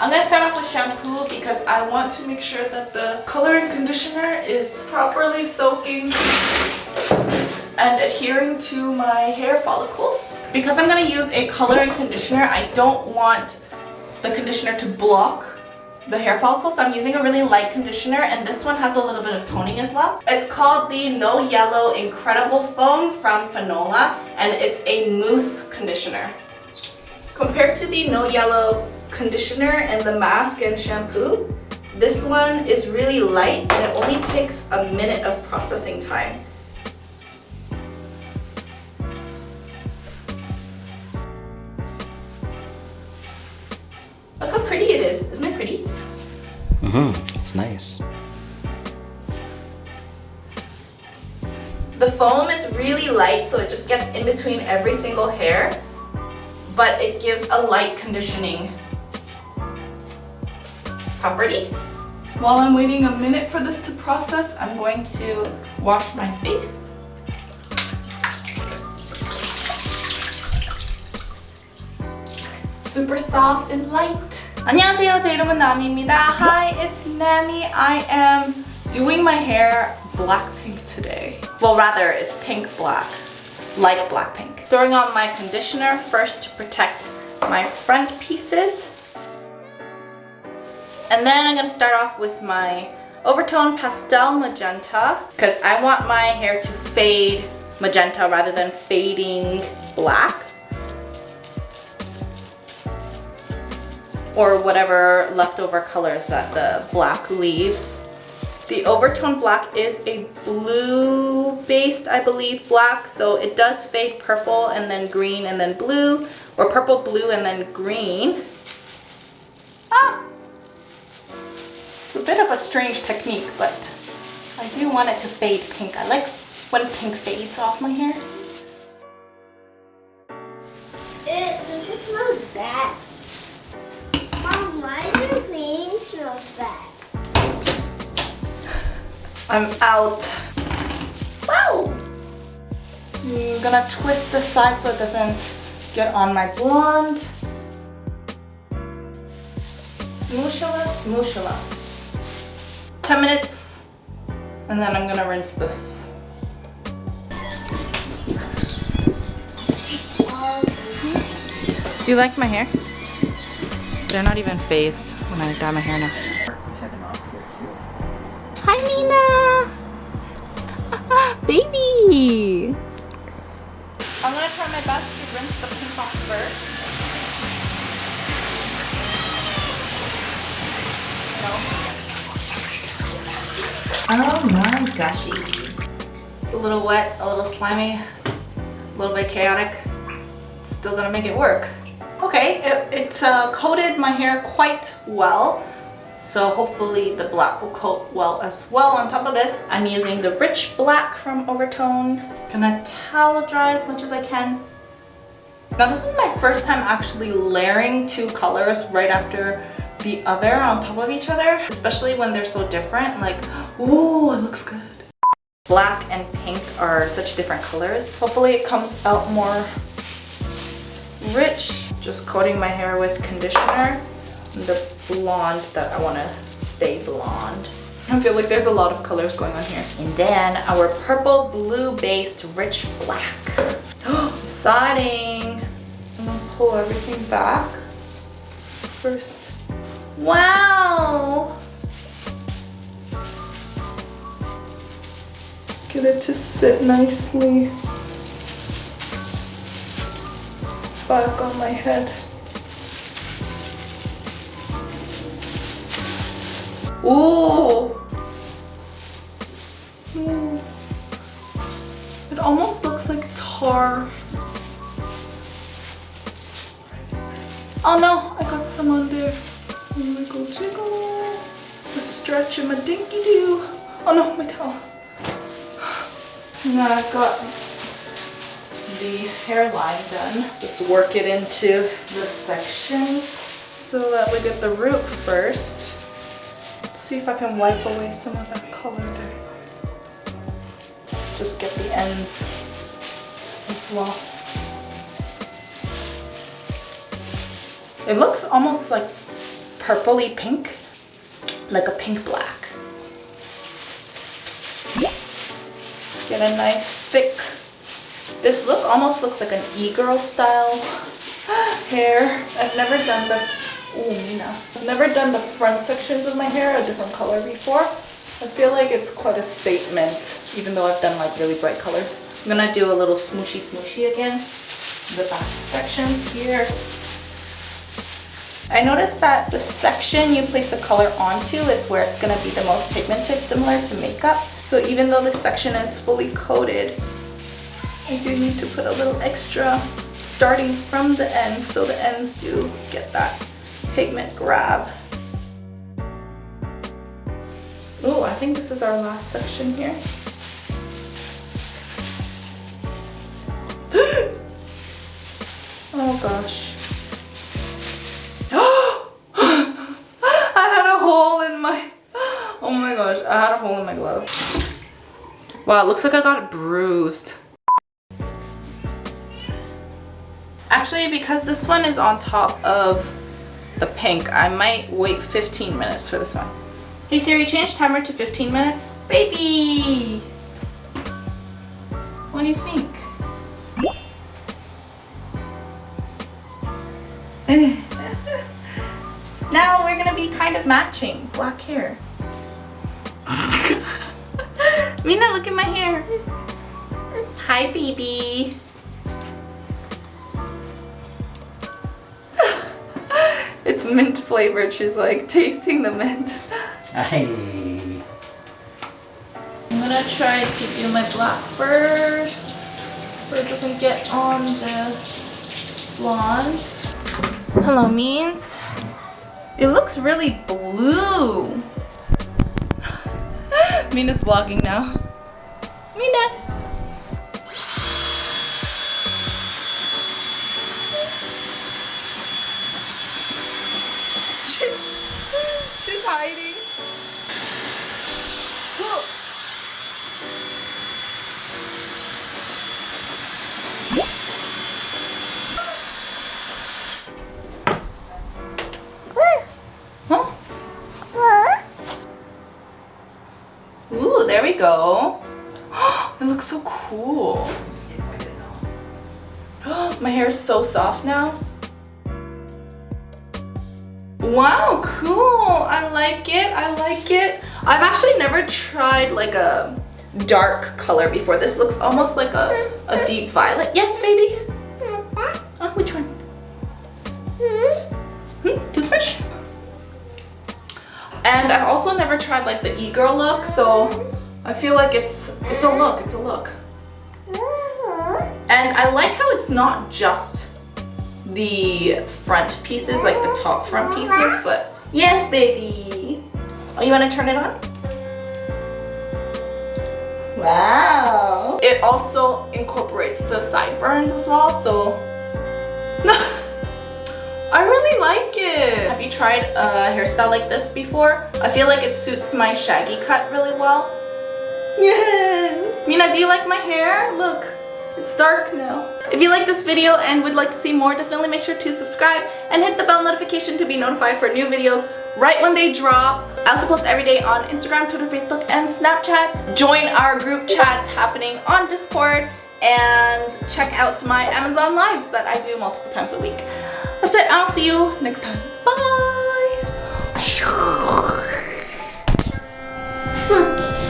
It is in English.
I'm gonna start off with shampoo because I want to make sure that the coloring conditioner is properly soaking and adhering to my hair follicles. Because I'm gonna use a coloring conditioner, I don't want the conditioner to block the hair follicles, so I'm using a really light conditioner, and this one has a little bit of toning as well. It's called the No Yellow Incredible Foam from Fanola, and it's a mousse conditioner. Compared to the No Yellow conditioner and the mask and shampoo, this one is really light and it only takes a minute of processing time. Look how pretty it is. Isn't it pretty? It's nice. The foam is really light, so it just gets in between every single hair, but it gives a light conditioning property. While I'm waiting a minute for this to process, I'm going to wash my face. Super soft and light. 안녕하세요. 제 이름은 나미입니다. Hi, it's Nami. I am doing my hair BLACKPINK today. Well, rather, it's pink black, like BLACKPINK. Throwing on my conditioner first to protect my front pieces. And then I'm gonna start off with my overtone Pastel Magenta because I want my hair to fade magenta rather than fading black. Or whatever leftover colors that the black leaves. The overtone black is a blue based, I believe, black, so it does fade purple and then green and then blue, or purple, blue, and then green. It's a bit of a strange technique, but I do want it to fade pink. I like when pink fades off my hair. It smells bad. Mom, why do the cleaning smell bad? I'm out. Wow! I'm gonna twist this side so it doesn't get on my blonde. Smooshala, smooshala. 10 minutes, and then I'm gonna rinse this. Do you like my hair? They're not even phased when I dye my hair now. Hi, Mina! Baby! I'm gonna try my best to rinse the pink off first. Oh my goshy. It's a little wet, a little slimy, a little bit chaotic. Still gonna make it work. Okay, it's coated my hair quite well, so hopefully the black will coat well as well. On top of this, I'm using the Rich Black from Overtone. Gonna towel dry as much as I can. Now this is my first time actually layering two colors right after the other on top of each other, especially when they're so different. Like, ooh, it looks good. Black and pink are such different colors. Hopefully it comes out more rich. Just coating my hair with conditioner and the blonde that I want to stay blonde. I feel like there's a lot of colors going on here. And then our purple blue based Rich Black. Siding. I'm gonna pull everything back first. Wow! Get it to sit nicely back on my head. Ooh! It almost looks like tar. Oh no, I got some on there. Wiggle jiggle. A stretch in my dinky doo. Oh no, my towel. Now I've got the hairline done. Just work it into the sections so that we get the root first. Let's see if I can wipe away some of that color there. Just get the ends as well. It looks almost like purpley pink, like a pink black. Get a nice thick, this look almost looks like an e-girl style hair. I've never done the, ooh, Mina. I've never done the front sections of my hair a different color before. I feel like it's quite a statement, even though I've done like really bright colors. I'm gonna do a little smooshy again. The back sections here. I noticed that the section you place a color onto is where it's gonna be the most pigmented, similar to makeup. So even though this section is fully coated, I do need to put a little extra starting from the ends, so the ends do get that pigment grab. Oh, I think this is our last section here. Oh gosh. I had a hole in my, oh my gosh, I had a hole in my glove. Wow, it looks like I got it bruised. Actually, because this one is on top of the pink, I might wait 15 minutes for this one. Hey Siri, change timer to 15 minutes. Baby! What do you think? Now we're gonna be kind of matching. Black hair. Mina, look at my hair. Hi, baby. It's mint flavored. She's like tasting the mint. Hey. I'm gonna try to do my black first so it doesn't get on the blonde. Hello, Means. It looks really blue. Mina's vlogging now. Mina. She's hiding. Ooh, there we go. It looks so cool. My hair is so soft now. Wow, cool. I like it. I like it. I've actually never tried like a dark color before. This looks almost like a deep violet. Yes, baby. Oh, which one? Toothbrush? And I've also never tried like the e-girl look, so I feel like it's a look, it's a look. And I like how it's not just the front pieces, like the top front pieces, but yes, baby. Oh, you want to turn it on? Wow. It also incorporates the sideburns as well, so I really like it. Have you tried a hairstyle like this before? I feel like it suits my shaggy cut really well. Yes. Mina, do you like my hair? Look, it's dark now. If you like this video and would like to see more, definitely make sure to subscribe and hit the bell notification to be notified for new videos right when they drop. I also post every day on Instagram, Twitter, Facebook, and Snapchat. Join our group chat happening on Discord and check out my Amazon lives that I do multiple times a week. That's it. I'll see you next time. Bye.